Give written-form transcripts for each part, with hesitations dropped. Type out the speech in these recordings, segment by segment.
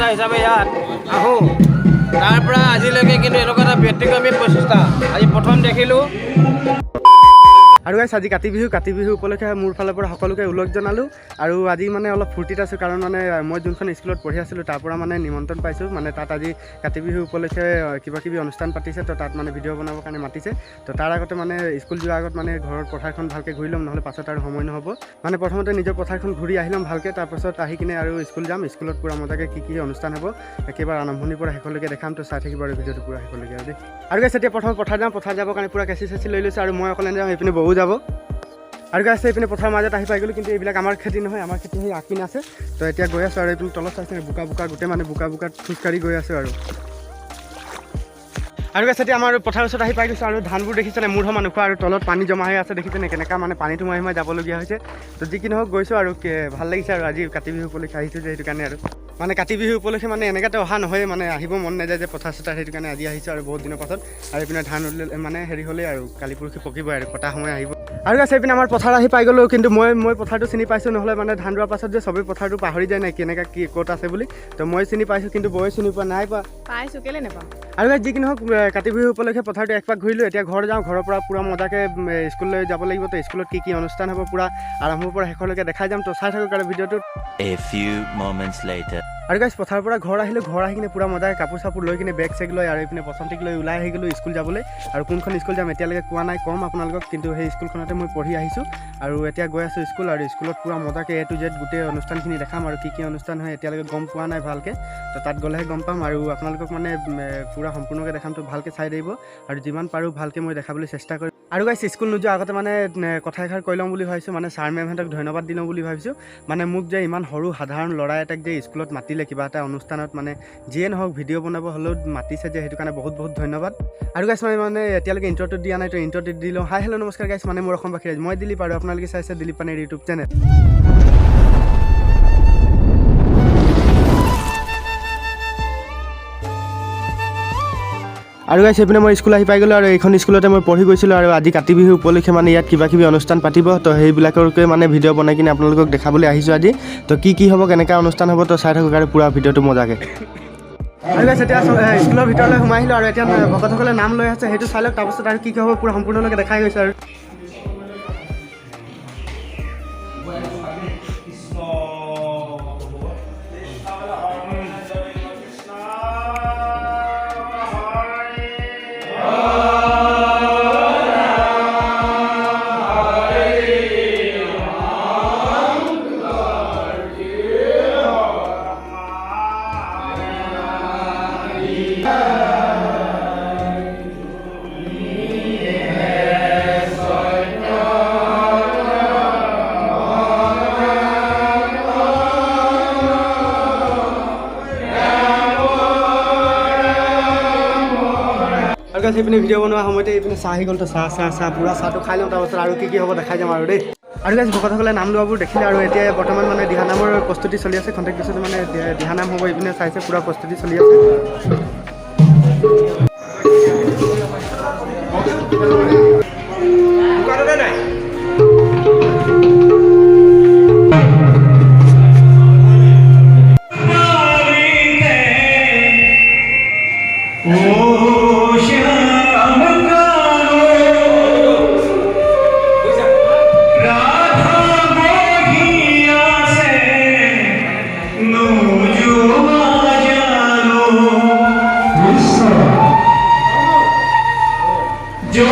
কৰ্মকৰ্তা হিচাপে ইয়াত আহোঁ তাৰ পৰা আজিলৈকে কিন্তু এনেকুৱা এটা ব্যতিক্ৰমী প্ৰচেষ্টা আজি প্ৰথম দেখিলোঁ। আৰু গাইছ আজি কাতি বিহু উপলক্ষে মোৰ ফালৰ পৰা সকলোকে ওলগ জনালোঁ। আৰু আজি মানে অলপ ফূৰ্তিত আছোঁ, কাৰণ মানে মই যোনখন স্কুলত পঢ়ি আছিলোঁ তাৰ পৰা মানে নিমন্ত্ৰণ পাইছোঁ। মানে তাত আজি কাতি বিহু উপলক্ষে কিবাকিবি অনুষ্ঠান পাতিছে, তো তাত মানে ভিডিঅ' বনাবৰ কাৰণে মাতিছে। তো তাৰ আগতে মানে স্কুল যোৱাৰ আগত মানে ঘৰৰ পথাৰখন ভালকৈ ঘূৰি ল'ম, নহ'লে পাছত আৰু সময় নহ'ব। মানে প্ৰথমতে নিজৰ পথাৰখন ঘূৰি আহি ল'ম ভালকৈ, তাৰপাছত আহি কিনে আৰু স্কুল যাম। স্কুলত পূৰা মজাকৈ কি অনুষ্ঠান হ'ব একেবাৰে আৰম্ভণিৰ পৰা শেষলৈকে দেখাম। তো চাই থাকিব আৰু ভিডিঅ'টো পূৰা শেষলৈকে আৰু দেই। আৰু গাইছ এতিয়া প্ৰথম পথাৰ যাম, পথাৰ যাবৰ কাৰণে পূৰা কেঁচি চেঁচি লৈ লৈছোঁ, আৰু মই অকলে যাওঁ, এইপিনে বহো যাব। আৰু গাইছ এইপিনে পথাৰৰ মাজত আহি পাই গ'লোঁ, কিন্তু এইবিলাক আমাৰ খেতি নহয়, আমাৰ খেতি সেই আগপিনে আছে। তো এতিয়া গৈ আছোঁ আৰু এইপিনে তলত চাইছে বোকা গোটেই মানে বোকাত খোজকাঢ়ি গৈ আছোঁ আৰু গাইছ এতিয়া আমাৰ পথাৰৰ ওচৰত আহি পাই গৈছোঁ। আৰু ধানবোৰ দেখিছেনে মূৰ সমান ওখ, আৰু তলত পানী জমা হৈ আছে দেখিছেনে কেনেকুৱা মানে পানীটো সোমাই যাবলগীয়া হৈছে। তো যি কি নহওক গৈছোঁ আৰু ভাল লাগিছে। আৰু আজি কাতি বিহু উপলক্ষে আহিছোঁ যে সেইটো কাৰণে আৰু মানে কাতি বিহু উপলক্ষে মানে এনেকুৱাতে অহা নহয়, মানে আহিব মন নাযায় যে পথাৰ চথাৰ, সেইটো কাৰণে আজি আহিছোঁ আৰু বহুত দিনৰ পাছত। আৰু এইপিনে ধান মানে হেৰি হ'লেই আৰু কালি পৰহি পকিবই আৰু কটা সময় আহিব। আৰু গাইছ এইপিনে আমাৰ পথাৰ আহি পাই গ'লোঁ, কিন্তু মই পথাৰটো চিনি পাইছোঁ, নহ'লে মানে ধান ৰোৱাৰ পাছত যে চবেই পথাৰটো পাহৰি যায় নাই কেনেকৈ কি ক'ত আছে বুলি। তো মই চিনি পাইছোঁ, কিন্তু বৌয়ে চিনি পোৱা নাই পাইছোঁ, কেলৈ নাপাম। আৰু যি কি নহওক কাতি বিহু উপলক্ষে পথাৰটো একপাক ঘূৰিলোঁ। এতিয়া ঘৰ যাওঁ, ঘৰৰ পৰা পূৰা মজাকৈ স্কুললৈ যাব লাগিব। তো স্কুলত কি অনুষ্ঠান হ'ব পূৰা আৰম্ভৰ পৰা শেষলৈকে দেখাই যাম। তো চাই থাকক আৰু ভিডিঅ'টো। আৰু গাইছ পথাৰৰ পৰা ঘৰ আহিলোঁ, ঘৰ আহি কিনে পূৰা মজাকৈ কাপোৰ চাপোৰ লৈ কিনে বেগ চেগ লৈ আৰু এইপিনে বসন্তীক লৈ ওলাই আহি গ'লোঁ স্কুল যাবলৈ। আৰু কোনখন স্কুল যাম এতিয়ালৈকে কোৱা নাই, ক'ম আপোনালোকক, কিন্তু সেই স্কুলখনতে মই পঢ়ি আহিছোঁ। আৰু এতিয়া গৈ আছোঁ স্কুল, আৰু স্কুলত পূৰা মজাকৈ A to Z গোটেই অনুষ্ঠানখিনি দেখাম। আৰু কি অনুষ্ঠান হয় এতিয়ালৈকে গম পোৱা নাই ভালকৈ, তো তাত গ'লেহে গম পাম। আৰু আপোনালোকক মানে পূৰা সম্পূৰ্ণকৈ দেখাম, তো ভালকৈ চাই দিব। আৰু যিমান পাৰোঁ ভালকৈ মই দেখাবলৈ চেষ্টা কৰিম। আৰু গাইছ স্কুল নোযোৱা আগতে মানে কথা এষাৰ কৈ ল'ম বুলি ভাবিছোঁ, মানে ছাৰ মেমহঁতক ধন্যবাদ দি লওঁ বুলি ভাবিছোঁ। মানে মোক যে ইমান সৰু সাধাৰণ ল'ৰা এটাক যে স্কুলত মাতিলে কিবা এটা অনুষ্ঠানত, মানে যিয়ে নহওক ভিডিঅ' বনাব হ'লেও মাতিছে যে, সেইটো কাৰণে বহুত ধন্যবাদ। আৰু গাইছ মই মানে এতিয়ালৈকে ইণ্ট্ৰ'টো দিয়া নাই, তো ইণ্ট্ৰ'টো দি লওঁ। হাই হেল্ল' নমস্কাৰ গাইছ, মানে মোৰ অসমবাসী ৰাইজ, মই দিলীপ, আৰু আপোনালোকে চাইছে দিলীপ পানেৰ ইউটিউব চেনেল। আৰু গাইছ এইপিনে মই স্কুল আহি পাই গ'লোঁ, আৰু এইখন স্কুলতে মই পঢ়ি গৈছিলোঁ। আৰু আজি কাতি বিহু উপলক্ষে মানে ইয়াত কিবাকিবি অনুষ্ঠান পাতিব, তো সেইবিলাককে মানে ভিডিঅ' বনাই কিনে আপোনালোকক দেখাবলৈ আহিছোঁ আজি। তো কি হ'ব কেনেকুৱা অনুষ্ঠান হ'ব, তো চাই থাকক আৰু পূৰা ভিডিঅ'টো মজাকৈ। আৰু গাইছ এতিয়া স্কুলৰ ভিতৰলৈ সোমাই আহিলোঁ, আৰু এতিয়া ভকতসকলে নাম লৈ আছে, সেইটো চাই লওক। তাৰপাছত আৰু কি হ'ব পূৰা সম্পূৰ্ণলৈকে দেখাই গৈছে আৰু। সেইপিনে ভিডিঅ' বনোৱা সময়তে এইপিনে চাহ আহি গ'ল, তো চাহ পূৰা চাহটো খাই ল'ম, তাৰপাছত আৰু কি হ'ব দেখাই যাম আৰু দেই। আৰু গাইছ ভকতসকলে নাম লোৱাবোৰ দেখিলে, আৰু এতিয়া বৰ্তমান মানে দিহানামৰ প্ৰস্তুতি চলি আছে। খন্তেক পিছতে মানে দিহানাম হ'ব, এইপিনে চাইছে পূৰা প্ৰস্তুতি চলি আছে। जो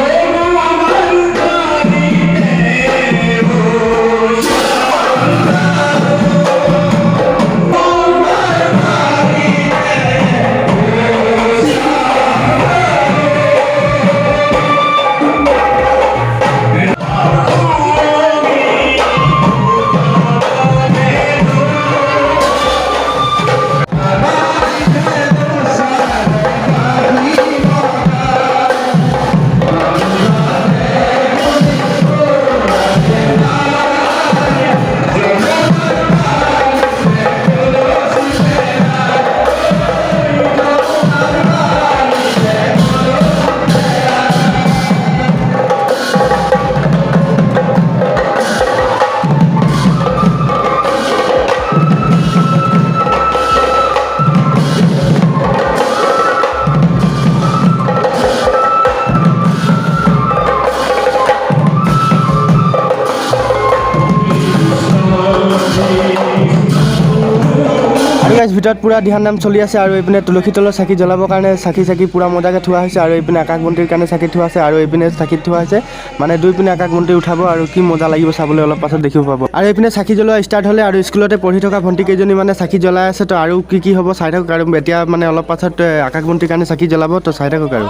ভিতৰত পূৰা ধ্যান নাম চলি আছে আৰু এইপিনে তুলসী তলৰ চাকি জ্বলাবৰ কাৰণে চাকি পূৰা মজাকৈ থোৱা হৈছে আৰু এইপিনে আকাশ বন্তিৰ কাৰণে চাকি থোৱা আছে আৰু এইপিনে চাকিত থোৱা হৈছে মানে দুইপিনে আকাশ বন্তি উঠাব আৰু কি মজা লাগিব চাবলৈ অলপ পাছত দেখিব পাব আৰু এইপিনে চাকি জ্বলোৱা ষ্টাৰ্ট হ'লে আৰু স্কুলতে পঢ়ি থকা ভণ্টি কেইজনী মানে চাকি জ্বলাই আছে তো আৰু কি হ'ব চাই থাকক আৰু এতিয়া মানে অলপ পাছত আকাশ বন্তিৰ কাৰণে চাকি জ্বলাব তো চাই থাকক আৰু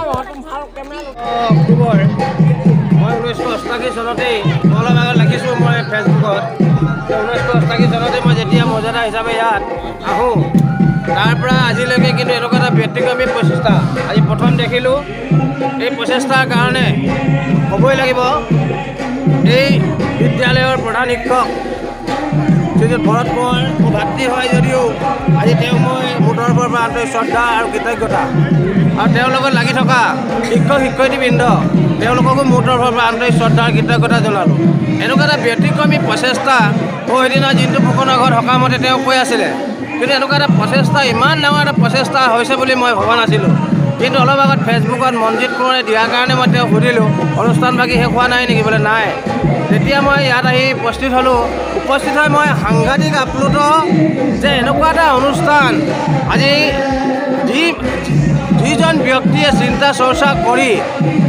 অক্টোবৰ মই 1988 চনতেই অলপ আগত লিখিছোঁ মই ফেচবুকত 1988 চনতে মই যেতিয়া মৰ্যাদা হিচাপে ইয়াত আহোঁ তাৰ পৰা আজিলৈকে কিন্তু এনেকুৱা এটা ব্যতিক্ৰমী প্ৰচেষ্টা আজি প্ৰথম দেখিলোঁ এই প্ৰচেষ্টাৰ কাৰণে ক'বই লাগিব এই বিদ্যালয়ৰ প্ৰধান শিক্ষক শ্ৰীযুত ভৰত কোঁৱৰ মোৰ ভাতৃ হয় যদিও আজি তেওঁ মই মোৰ তৰফৰ পৰা আন্তৰিক শ্ৰদ্ধা আৰু কৃতজ্ঞতা আৰু তেওঁৰ লগত লাগি থকা শিক্ষক শিক্ষয়িত্ৰীবৃন্দ তেওঁলোককো মোৰ তৰফৰ পৰা আন্তৰিক শ্ৰদ্ধা আৰু কৃতজ্ঞতা জনালোঁ এনেকুৱা এটা ব্যতিক্ৰমী প্ৰচেষ্টা সেইদিনা জিন্তু ফুকনৰ ঘৰত সকামতে তেওঁ কৈ আছিলে কিন্তু এনেকুৱা এটা প্ৰচেষ্টা ইমান ডাঙৰ এটা প্ৰচেষ্টা হৈছে বুলি মই ভবা নাছিলোঁ কিন্তু অলপ আগত ফেচবুকত মনজিৎ কোঁৱৰে দিয়াৰ কাৰণে মই তেওঁক সুধিলোঁ অনুষ্ঠান বাকী শেষ হোৱা নাই নেকি বোলে নাই তেতিয়া মই ইয়াত আহি উপস্থিত হ'লোঁ উপস্থিত হৈ মই সাংঘাতিক আপ্লুত যে এনেকুৱা এটা অনুষ্ঠান আজি যিজন ব্যক্তিয়ে চিন্তা চৰ্চা কৰি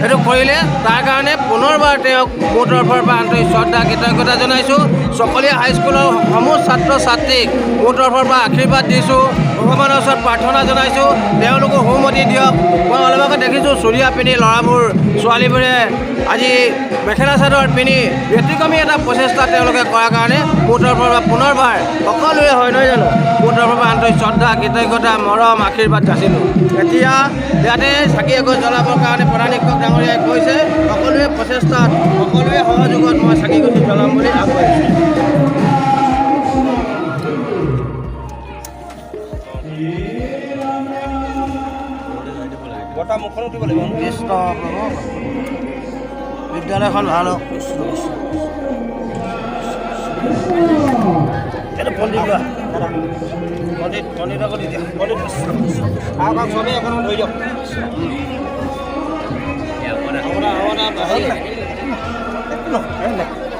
সেইটো কৰিলে তাৰ কাৰণে পুনৰবাৰ তেওঁক মোৰ তৰফৰ পৰা আন্তৰিক শ্ৰদ্ধা কৃতজ্ঞতা জনাইছোঁ চকলীয়া হাইস্কুলৰ সমূহ ছাত্ৰ ছাত্ৰীক মোৰ তৰফৰ পৰা আশীৰ্বাদ দিছোঁ ভগৱানৰ ওচৰত প্ৰাৰ্থনা জনাইছোঁ তেওঁলোকো সৌমতি দিয়ক মই অলপ আগত দেখিছোঁ চুৰিয়া পিন্ধি ল'ৰাবোৰ ছোৱালীবোৰে আজি মেখেলা চাদৰ পিন্ধি ব্যতিক্ৰমী এটা প্ৰচেষ্টা তেওঁলোকে কৰাৰ কাৰণে মোৰ তৰফৰ পৰা পুনৰবাৰ সকলোৱে হয় নহয় জানো মোৰ তৰফৰ পৰা আন্তৰিক শ্ৰদ্ধা কৃতজ্ঞতা মৰম আশীৰ্বাদ যাচিলোঁ এতিয়া ইয়াতে চাকি এগছ জ্বলাবৰ কাৰণে প্ৰধান শিক্ষক ডাঙৰীয়াই কৈছে সকলোৱে প্ৰচেষ্টাত সকলোৱে সহযোগত মই চাকি গছি জ্বলাম বুলি আগবাঢ়িছোঁ বটা মুখখন উঠিব লাগিব কৃষ্ণ প্ৰভু বিদ্যালয়খন ভাল হওক এইটো পণ্ডিত লোৱা পণ্ডিত আকৌ দি দিয়া পণ্ডিত আহক চবেই অকণমান ধৰি দিয়ক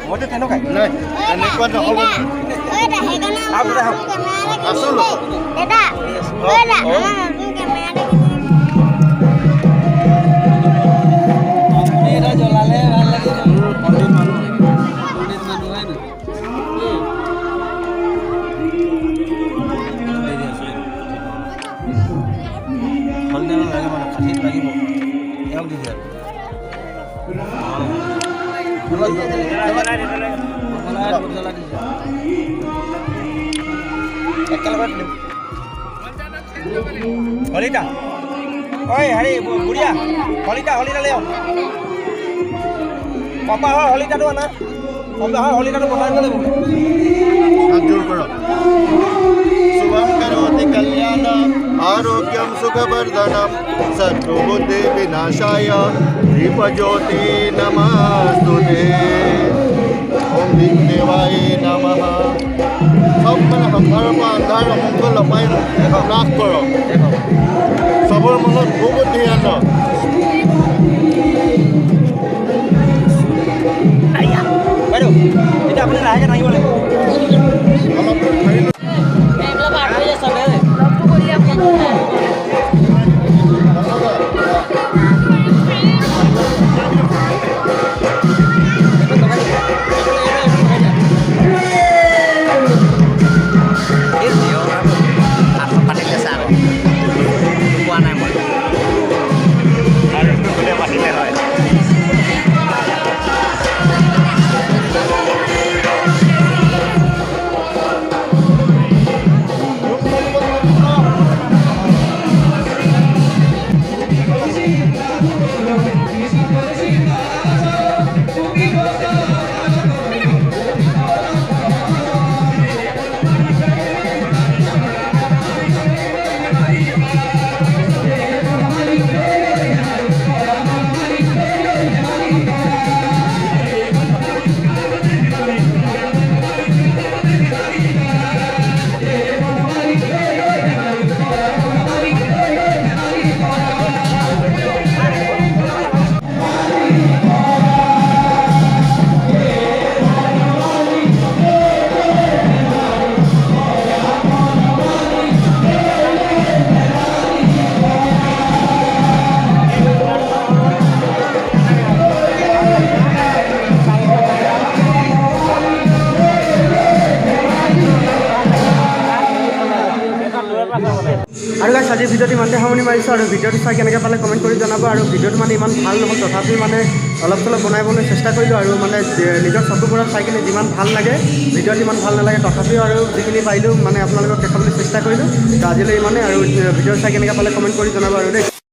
মইতো তেনেকুৱাই নাই এনেকুৱা নহ'ব জ্বলালে ভাল লাগে পণ্ডিত মানুহ হয় নে হলদিনা লাগে মানে কাঠিত লাগিব এওক দি দিয়া হলিতা ঐ হেৰি বুঢ়িয়া হলিতা লৈ কপাহৰ হলিতাটো আনা কপাহৰ হলিতাটো বনাই দিব লাগিব জোৰ কৰক শুভম কरोति কল্যাণম आरोग्यम सुखवर्धनम शत्रुबुद्धि विनाशाय दीपज्योति नमस्तुते ओम दीप देवाय नमः सब মানে সংসাৰৰ পৰা আন্ধাৰ অমংগল অপায় নাশ কৰক চবৰ মনত সুবুদ্ধি আনক বাইদেউ এতিয়া আপুনি লাহেকৈ থাকিব লাগিব অলপ আজিৰ ভিডিঅ'টো ইমানতে সামৰণি মাৰিছোঁ আৰু ভিডিঅ'টো চাই কেনেকৈ পালে কমেণ্ট কৰি জনাব আৰু ভিডিঅ'টো মানে ইমান ভাল নহ'ল তথাপিও মানে অলপ চলপ বনাবলৈ চেষ্টা কৰিলোঁ আৰু মানে নিজৰ চকুৰ পৰা চাই কিনে যিমান ভাল লাগে ভিডিঅ'টো ইমান ভাল নালাগে তথাপিও আৰু যিখিনি পাৰিলোঁ মানে আপোনালোকক দেখাবলৈ চেষ্টা কৰিলোঁ তো আজিলৈ ইমানে আৰু ভিডিঅ' চাই কেনেকৈ পালে কমেণ্ট কৰি জনাব আৰু দেই।